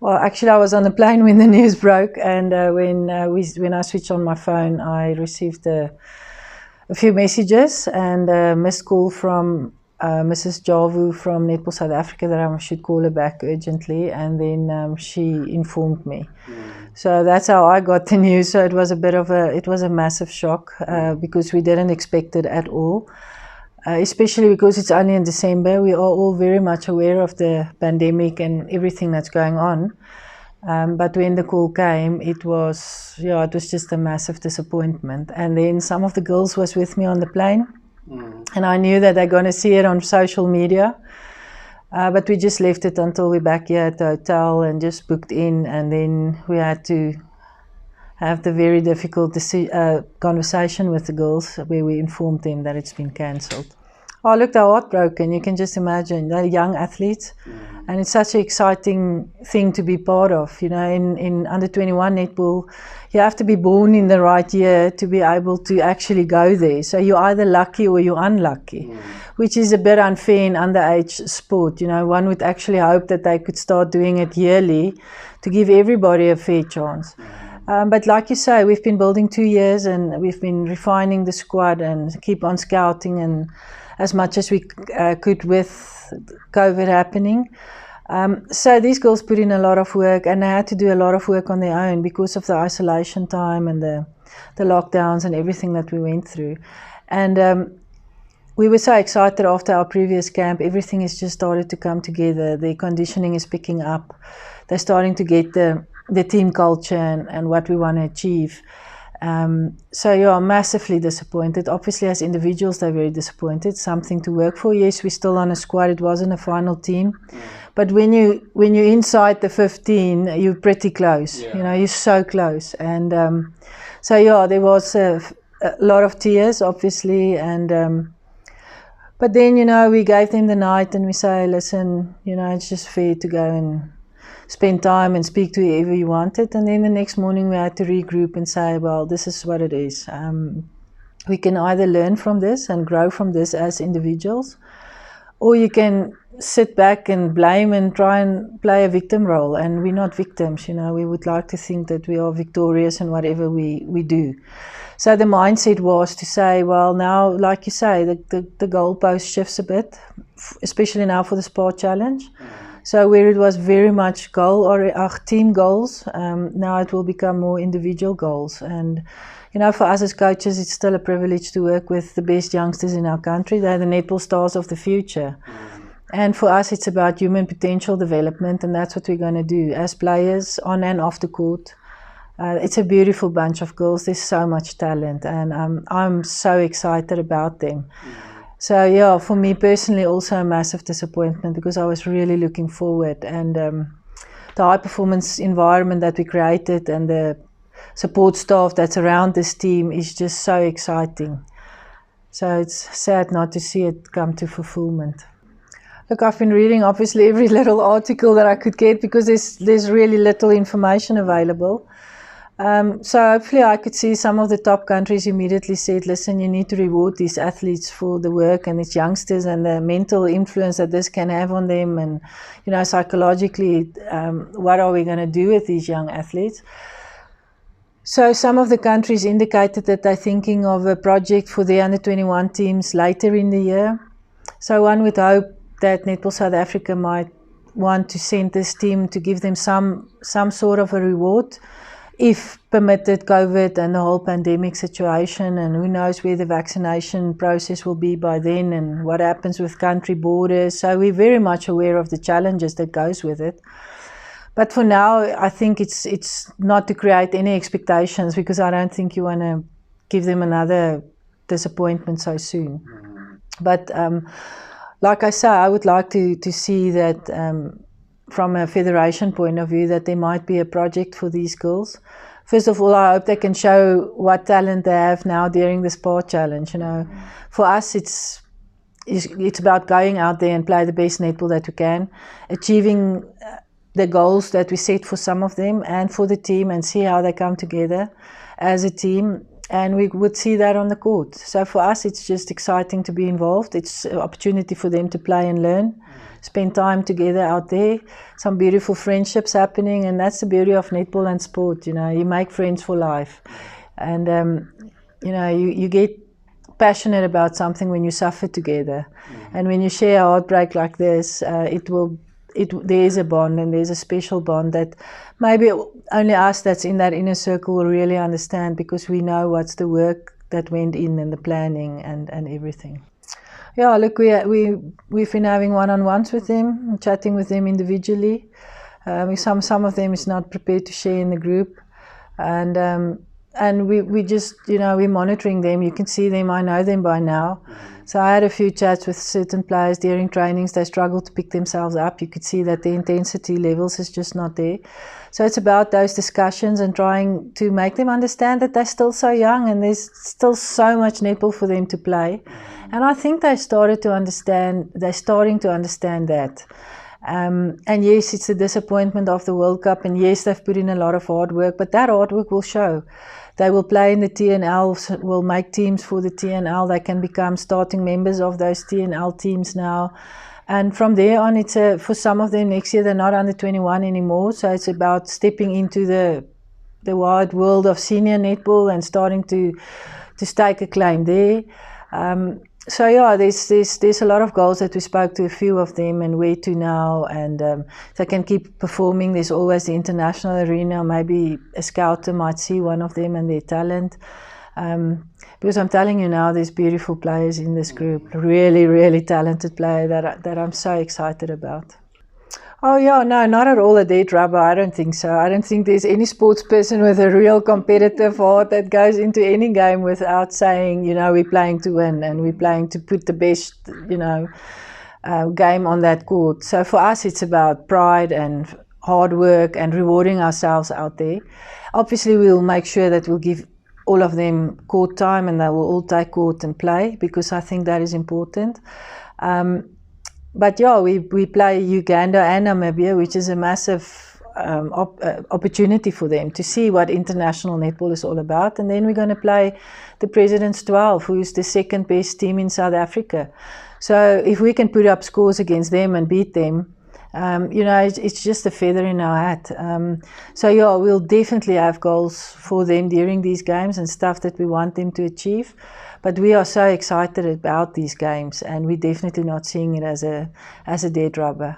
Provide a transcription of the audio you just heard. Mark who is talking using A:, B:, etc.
A: Well, actually, I was on the plane when the news broke, and when I switched on my phone, I received a few messages and a missed call from Mrs. Javu from Netball South Africa that I should call her back urgently, and then she informed me. So that's how I got the news. So it was a massive shock because we didn't expect it at all. Especially because it's only in December. We are all very much aware of the pandemic and everything that's going on. But when the call came, it was just a massive disappointment. And then some of the girls was with me on the plane, and I knew that they're going to see it on social media. But we just left it until we're back here at the hotel and just booked in, and then we had to have the very difficult conversation with the girls where we informed them that it's been cancelled. Oh, look, they're heartbroken. You can just imagine. They're young athletes, and it's such an exciting thing to be part of. You know, in under 21 netball, you have to be born in the right year to be able to actually go there. So you're either lucky or you're unlucky, which is a bit unfair in underage sport. You know, one would actually hope that they could start doing it yearly to give everybody a fair chance. But like you say, we've been building 2 years, and we've been refining the squad and keep on scouting and as much as we could with COVID happening. So these girls put in a lot of work, and they had to do a lot of work on their own because of the isolation time and the lockdowns and everything that we went through. And we were so excited after our previous camp. Everything has just started to come together. The conditioning is picking up. They're starting to get the team culture and what we want to achieve. So yeah, I'm massively disappointed. Obviously, as individuals, they're very disappointed. Something to work for. Yes, we're still on a squad. It wasn't a final team, but when you're inside the 15, you're pretty close. You know, you're so close. And so yeah, there was a lot of tears, obviously, and but then, you know, we gave them the night and we say, listen, you know, it's just fair to go and spend time and speak to whoever you wanted. And then the next morning we had to regroup and say, well, this is what it is. We can either learn from this and grow from this as individuals, or you can sit back and blame and try and play a victim role. And we're not victims, you know. We would like to think that we are victorious in whatever we do. So the mindset was to say, well, now, like you say, the goalpost shifts a bit, especially now for the SPAR Challenge. So where it was very much team goals, now it will become more individual goals. And, you know, for us as coaches, it's still a privilege to work with the best youngsters in our country. They're the netball stars of the future. And for us, it's about human potential development, and that's what we're going to do as players on and off the court. It's a beautiful bunch of girls. There's so much talent, and I'm so excited about them. So yeah, for me personally, also a massive disappointment because I was really looking forward, and the high performance environment that we created and the support staff that's around this team is just so exciting. So it's sad not to see it come to fulfillment. Look, I've been reading obviously every little article that I could get because there's really little information available. So hopefully I could see some of the top countries immediately said, listen, you need to reward these athletes for the work and these youngsters and the mental influence that this can have on them, and, you know, psychologically, what are we going to do with these young athletes? So some of the countries indicated that they're thinking of a project for the under 21 teams later in the year. So one would hope that Netball South Africa might want to send this team to give them some sort of a reward, if permitted, COVID and the whole pandemic situation, and who knows where the vaccination process will be by then and what happens with country borders. So we're very much aware of the challenges that goes with it. But for now, I think it's not to create any expectations, because I don't think you want to give them another disappointment so soon. But like I say, I would like to see that from a federation point of view, that there might be a project for these girls. First of all, I hope they can show what talent they have now during the SPAR Challenge. You know, for us, it's about going out there and play the best netball that we can, achieving the goals that we set for some of them and for the team, and see how they come together as a team. And we would see that on the court. So for us, it's just exciting to be involved. It's an opportunity for them to play and learn, spend time together out there. Some beautiful friendships happening, and that's the beauty of netball and sport. You know, you make friends for life, and you know, you get passionate about something when you suffer together, and when you share a heartbreak like this, there is a bond, and there's a special bond that maybe only us that's in that inner circle will really understand, because we know what's the work that went in and the planning and everything. Yeah, look, we've been having one-on-ones with them, chatting with them individually. Some of them is not prepared to share in the group, and we just, you know, we're monitoring them. You can see them. I know them by now. So I had a few chats with certain players during trainings. They struggle to pick themselves up. You could see that the intensity levels is just not there. So it's about those discussions and trying to make them understand that they're still so young and there's still so much netball for them to play. And I think they're starting to understand that. And yes, it's a disappointment of the World Cup, and yes, they've put in a lot of hard work, but that hard work will show. They will play in the TNL, will make teams for the TNL. They can become starting members of those TNL teams now. And from there on, it's for some of them next year, they're not under 21 anymore. So it's about stepping into the wide world of senior netball and starting to stake a claim there. So yeah, there's a lot of goals that we spoke to a few of them, and where to now, and if they can keep performing, there's always the international arena. Maybe a scouter might see one of them and their talent, because I'm telling you now, there's beautiful players in this group, really, really talented players that I'm so excited about. Oh yeah, no, not at all a dead rubber. I don't think so. I don't think there's any sports person with a real competitive heart that goes into any game without saying, you know, we're playing to win and we're playing to put the best, you know, game on that court. So for us, it's about pride and hard work and rewarding ourselves out there. Obviously, we'll make sure that we'll give all of them court time and they will all take court and play, because I think that is important. But yeah, we play Uganda and Namibia, which is a massive opportunity for them to see what international netball is all about. And then we're going to play the President's 12, who is the second best team in South Africa. So if we can put up scores against them and beat them, you know, it's just a feather in our hat. So yeah, we'll definitely have goals for them during these games and stuff that we want them to achieve. But we are so excited about these games, and we're definitely not seeing it as a dead rubber.